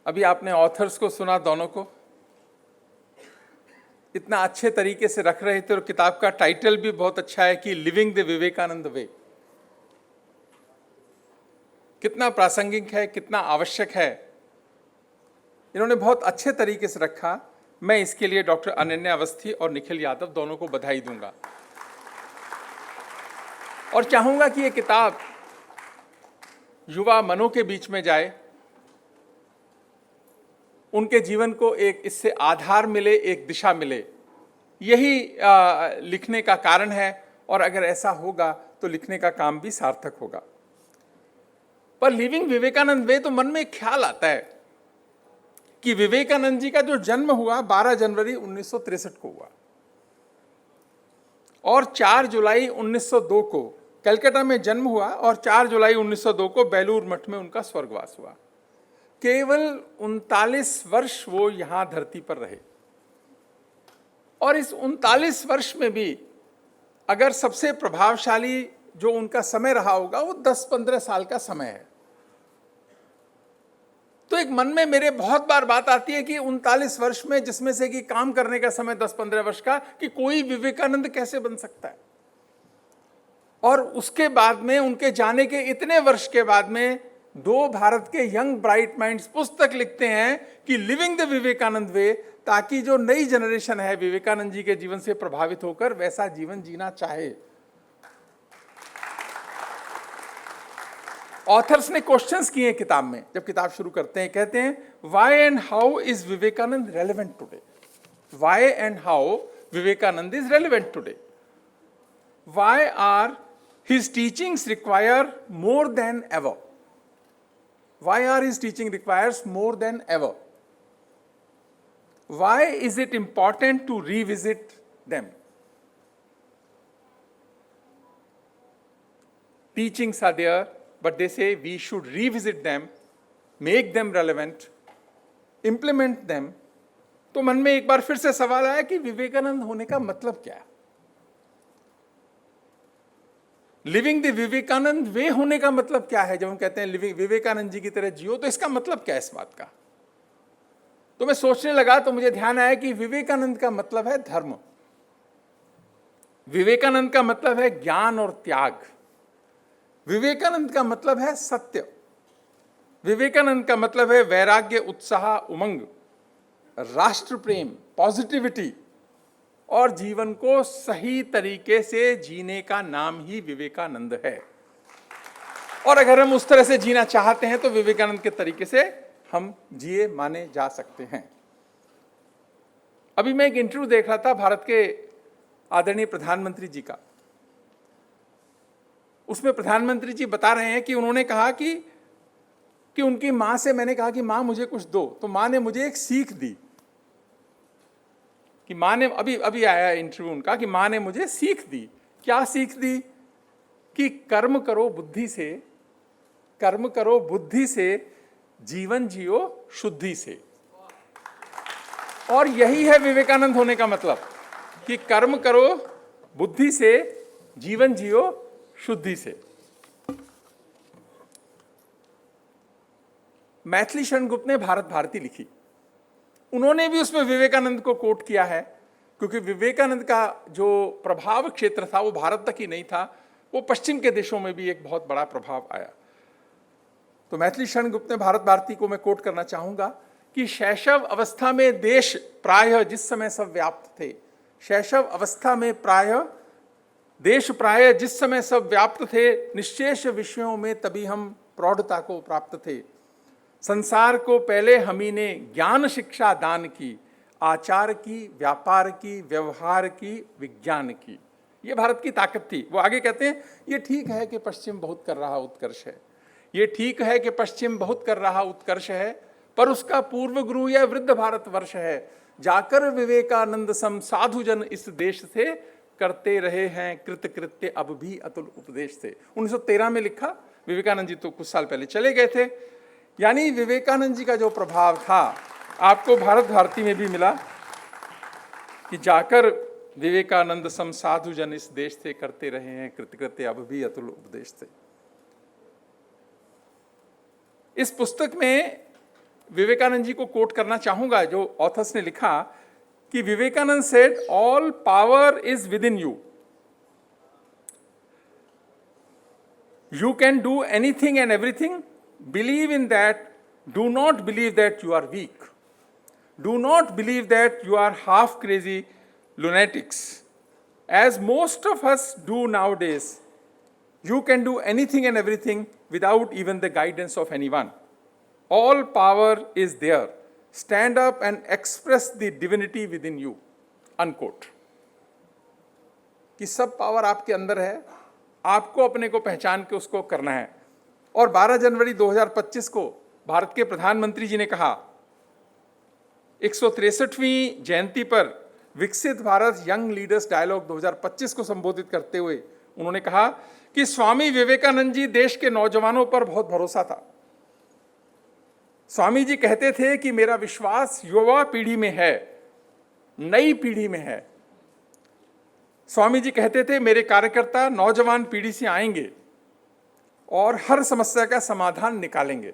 अभी आपने ऑथर्स को सुना, दोनों को इतना अच्छे तरीके से रख रहे थे और किताब का टाइटल भी बहुत अच्छा है कि लिविंग द विवेकानंद वे। कितना प्रासंगिक है, कितना आवश्यक है, इन्होंने बहुत अच्छे तरीके से रखा। मैं इसके लिए डॉक्टर अनन्या अवस्थी और निखिल यादव दोनों को बधाई दूंगा और चाहूंगा कि ये किताब युवा मनों के बीच में जाए, उनके जीवन को एक इससे आधार मिले, एक दिशा मिले। यही लिखने का कारण है और अगर ऐसा होगा तो लिखने का काम भी सार्थक होगा। पर लिविंग विवेकानंद वे तो मन में एक ख्याल आता है कि विवेकानंद जी का जो जन्म हुआ 12 जनवरी 1963 को हुआ और 4 जुलाई 1902 को कलकत्ता में जन्म हुआ और 4 जुलाई 1902 को बेलूर मठ में उनका स्वर्गवास हुआ। केवल 39 वर्ष वो यहां धरती पर रहे और इस 39 वर्ष में भी अगर सबसे प्रभावशाली जो उनका समय रहा होगा वो 10-15 साल का समय है। तो एक मन में मेरे बहुत बार बात आती है कि 39 वर्ष में, जिसमें से कि काम करने का समय 10-15 वर्ष का, कि कोई विवेकानंद कैसे बन सकता है। और उसके बाद में, उनके जाने के इतने वर्ष के बाद में, 2 भारत के यंग ब्राइट माइंड्स पुस्तक लिखते हैं कि लिविंग द विवेकानंद वे, ताकि जो नई जनरेशन है विवेकानंद जी के जीवन से प्रभावित होकर वैसा जीवन जीना चाहे। ऑथर्स ने क्वेश्चंस किए किताब में, जब किताब शुरू करते हैं कहते हैं why and how is Vivekananda relevant today, why and how Vivekananda is relevant today, why are his teachings require more than ever, why are his teaching requires more than ever, why is it important to revisit them. Teachings are there, but they say we should revisit them, make them relevant, implement them. तो मन में एक बार फिर से सवाल आया कि विवेकानंद होने का मतलब क्या है। लिविंग द विवेकानंद वे होने का मतलब क्या है। जब हम कहते हैं लिविंग विवेकानंद जी की तरह जियो, तो इसका मतलब क्या है इस बात का। तो मैं सोचने लगा तो मुझे ध्यान आया कि विवेकानंद का मतलब है धर्म, विवेकानंद का मतलब है ज्ञान और त्याग, विवेकानंद का मतलब है सत्य, विवेकानंद का मतलब है वैराग्य, उत्साह, उमंग, राष्ट्र प्रेम, पॉजिटिविटी और जीवन को सही तरीके से जीने का नाम ही विवेकानंद है। और अगर हम उस तरह से जीना चाहते हैं तो विवेकानंद के तरीके से हम जिए माने जा सकते हैं। अभी मैं एक इंटरव्यू देख रहा था भारत के आदरणीय प्रधानमंत्री जी का। उसमें प्रधानमंत्री जी बता रहे हैं कि उन्होंने कहा कि उनकी मां से मैंने कहा कि मां मुझे कुछ दो, तो मां ने मुझे एक सीख दी कि मां ने अभी आया इंटरव्यू उनका कि मां ने मुझे सीख दी। क्या सीख दी? कि कर्म करो बुद्धि से, कर्म करो बुद्धि से, जीवन जियो शुद्धि से। और यही है विवेकानंद होने का मतलब कि कर्म करो बुद्धि से, जीवन जियो शुद्धि से। मैथिली शरण गुप्त ने भारत भारती लिखी, उन्होंने भी उसमें विवेकानंद को कोट किया है, क्योंकि विवेकानंद का जो प्रभाव क्षेत्र था वो भारत तक ही नहीं था, वो पश्चिम के देशों में भी एक बहुत बड़ा प्रभाव आया। तो मैथिली शरण गुप्त ने भारत भारती को मैं कोट करना चाहूंगा कि शैशव अवस्था में देश प्रायः जिस समय सब व्याप्त थे, शैशव अवस्था में देश प्रायः जिस समय सब व्याप्त थे, निश्चेष विषयों में तभी हम प्रौढ़ता को प्राप्त थे। संसार को पहले हमी ने ज्ञान शिक्षा दान की, आचार की, व्यापार की, व्यवहार की, विज्ञान की। ये भारत की ताकत थी। वो आगे कहते हैं ये ठीक है कि पश्चिम बहुत कर रहा उत्कर्ष है, ये ठीक है कि पश्चिम बहुत कर रहा उत्कर्ष है, पर उसका पूर्व गुरु यह वृद्ध भारतवर्ष है। जाकर विवेकानंद सम साधुजन इस देश से, करते रहे हैं कृत कृत्य अब भी अतुल उपदेश से। 1913 में लिखा। विवेकानंद जी तो कुछ साल पहले चले गए थे। यानी विवेकानंद जी का जो प्रभाव था आपको भारत भारती में भी मिला कि जाकर विवेकानंद सम साधुजन इस देश से, करते रहे हैं कृतकृत्य अब भी अतुल उपदेश से। इस पुस्तक में विवेकानंद जी को कोट करना चाहूंगा, जो ऑथर्स ने लिखा कि Vivekananda said all power is within you, you can do anything and everything, believe in that, do not believe that you are weak, do not believe that you are half crazy lunatics, as most of us do nowadays. You can do anything and everything without even the guidance of anyone. All power is there, stand up and express the divinity within you, unquote. कि सब power आपके अंदर है, आपको अपने को पहचान के उसको करना है। और 12 जनवरी 2025 को भारत के प्रधानमंत्री जी ने कहा, 163वीं जयंती पर विकसित भारत यंग लीडर्स डायलॉग 2025 को संबोधित करते हुए उन्होंने कहा कि स्वामी विवेकानंद जी देश के नौजवानों पर बहुत भरोसा था। स्वामी जी कहते थे कि मेरा विश्वास युवा पीढ़ी में है, नई पीढ़ी में है। स्वामी जी कहते थे मेरे कार्यकर्ता नौजवान पीढ़ी से आएंगे और हर समस्या का समाधान निकालेंगे।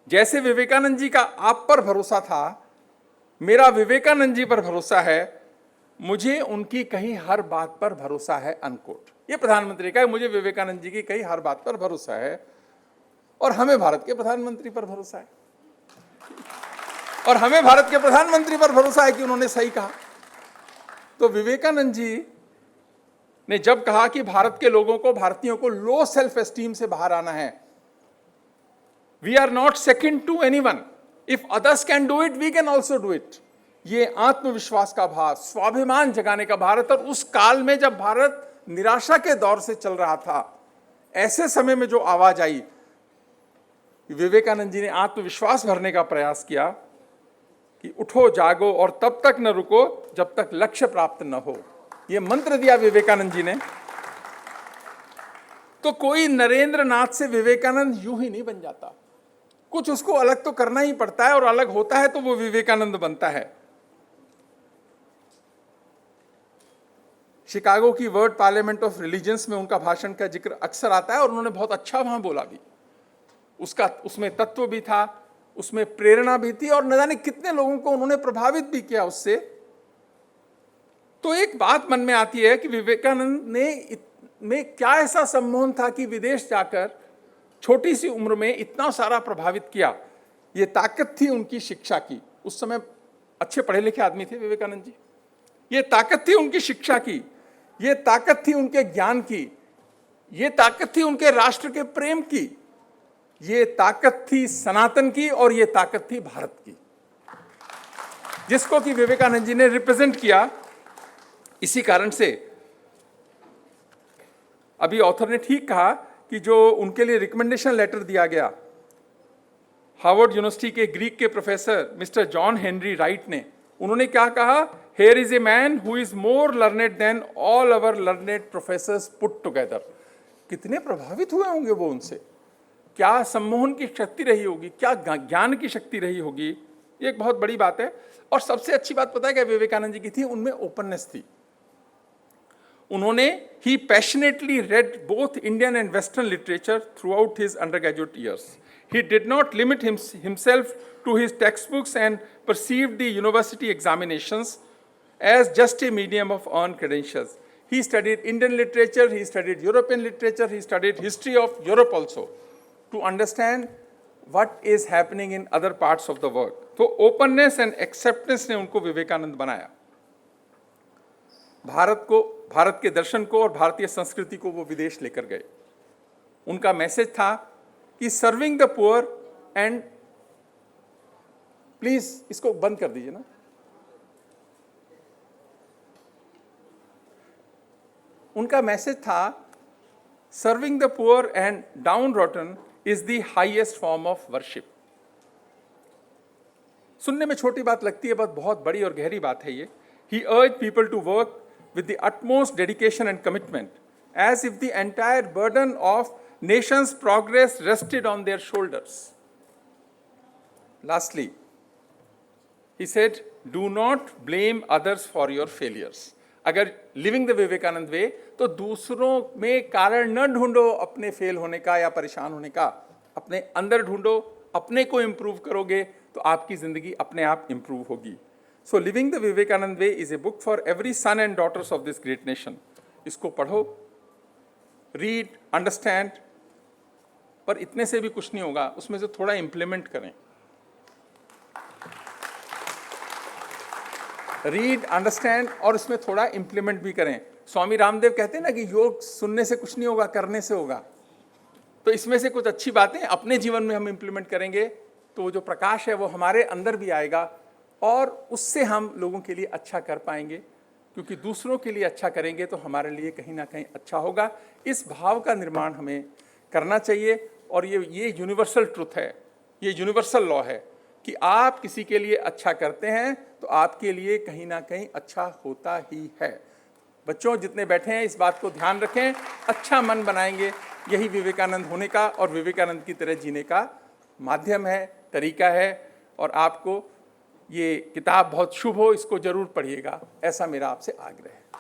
जैसे विवेकानंद जी का आप पर भरोसा था, मेरा विवेकानंद जी पर भरोसा है, मुझे उनकी कही हर बात पर भरोसा है, अनकोट। ये प्रधानमंत्री का, मुझे विवेकानंद जी की कही हर बात पर भरोसा है और हमें भारत के प्रधानमंत्री पर भरोसा है, और हमें भारत के प्रधानमंत्री पर भरोसा है कि उन्होंने सही कहा। तो विवेकानंद जी ने जब कहा कि भारत के लोगों को, भारतीयों को लो सेल्फ एस्टीम से बाहर आना है, we are not second to anyone, if others can do it we can also do it. ये आत्मविश्वास का भाव, स्वाभिमान जगाने का भारत, और उस काल में जब भारत निराशा के दौर से चल रहा था, ऐसे समय में जो आवाज आई, विवेकानंद जी ने आत्मविश्वास भरने का प्रयास किया कि उठो जागो और तब तक न रुको जब तक लक्ष्य प्राप्त न हो। यह मंत्र दिया विवेकानंद जी ने। तो कोई नरेंद्र नाथ से विवेकानंद यूं ही नहीं बन जाता, कुछ उसको अलग तो करना ही पड़ता है, और अलग होता है तो वो विवेकानंद बनता है। शिकागो की वर्ल्ड पार्लियामेंट ऑफ रिलीजन्स में उनका भाषण का जिक्र अक्सर आता है, और उन्होंने बहुत अच्छा वहां बोला भी। उसमें तत्व भी था, उसमें प्रेरणा भी थी, और न जाने कितने लोगों को उन्होंने प्रभावित भी किया उससे। तो एक बात मन में आती है कि विवेकानंद ने में क्या ऐसा सम्मोहन था कि विदेश जाकर छोटी सी उम्र में इतना सारा प्रभावित किया। ये ताकत थी उनकी शिक्षा की, उस समय अच्छे पढ़े लिखे आदमी थे विवेकानंद जी। ये ताकत थी उनकी शिक्षा की, ये ताकत थी उनके ज्ञान की, ये ताकत थी उनके राष्ट्र के प्रेम की, ये ताकत थी सनातन की, और ये ताकत थी भारत की, जिसको कि विवेकानंद जी ने रिप्रेजेंट किया। इसी कारण से अभी ऑथर ने ठीक कहा कि जो उनके लिए रिकमेंडेशन लेटर दिया गया, हार्वर्ड यूनिवर्सिटी के ग्रीक के professor mister John Henry Wright ने, उन्होंने क्या कहा, here is a man who is more learned than all our learned professors put together. कितने प्रभावित हुए होंगे वो उनसे, क्या सम्मोहन की शक्ति रही होगी, क्या ज्ञान की शक्ति रही होगी। ये एक बहुत बड़ी बात है। और सबसे अच्छी बात पता है क्या विवेकानंद जी की थी, उनमें ओपननेस थी। उन्होंने he passionately read both Indian and western literature throughout his undergraduate years. He did not limit himself to his textbooks and perceived the university examinations as just a medium of earned credentials. He studied Indian literature, he studied European literature, he studied history of Europe also, to understand what is happening in other parts of the world. तो openness and acceptance ने उनको विवेकानंद बनाया। भारत के दर्शन को और भारतीय संस्कृति को वो विदेश लेकर गए। उनका मैसेज था कि serving the poor and, please इसको बंद कर दीजिए ना। उनका मैसेज था, serving the poor and down रॉटन is the highest form of worship. सुनने में छोटी बात लगती है, बट बहुत बड़ी और गहरी बात है ये। He urge people to work with the utmost dedication and commitment, as if the entire burden of nation's progress rested on their shoulders. Lastly, he said, do not blame others for your failures. अगर living the Vivekananda वे, तो दूसरों में कारण न ढूंढो अपने fail होने का या परेशान होने का, अपने अंदर ढूंढो अपने को इम्प्रूव करोगे तो आपकी ज़िंदगी अपने आप इम्प्रूव होगी। So living the Vivekananda way is a book for every son and daughters of this great nation. इसको पढ़ो, रीड, अंडरस्टैंड, पर इतने से भी कुछ नहीं होगा, उसमें से थोड़ा इम्प्लीमेंट करें। रीड, अंडरस्टैंड और उसमें थोड़ा इम्प्लीमेंट भी करें। स्वामी रामदेव कहते हैं ना कि योग सुनने से कुछ नहीं होगा, करने से होगा। तो इसमें से कुछ अच्छी बातें अपने जीवन में हम इम्प्लीमेंट करेंगे तो वो जो प्रकाश है वो हमारे अंदर भी आएगा और उससे हम लोगों के लिए अच्छा कर पाएंगे, क्योंकि दूसरों के लिए अच्छा करेंगे तो हमारे लिए कहीं ना कहीं अच्छा होगा। इस भाव का निर्माण हमें करना चाहिए और ये यूनिवर्सल ट्रुथ है, ये यूनिवर्सल लॉ है कि आप किसी के लिए अच्छा करते हैं तो आपके लिए कहीं ना कहीं अच्छा होता ही है। बच्चों जितने बैठे हैं इस बात को ध्यान रखें, अच्छा मन बनाएंगे, यही विवेकानंद होने का और विवेकानंद की तरह जीने का माध्यम है, तरीका है। और आपको ये किताब बहुत शुभ हो, इसको जरूर पढ़िएगा, ऐसा मेरा आपसे आग्रह है।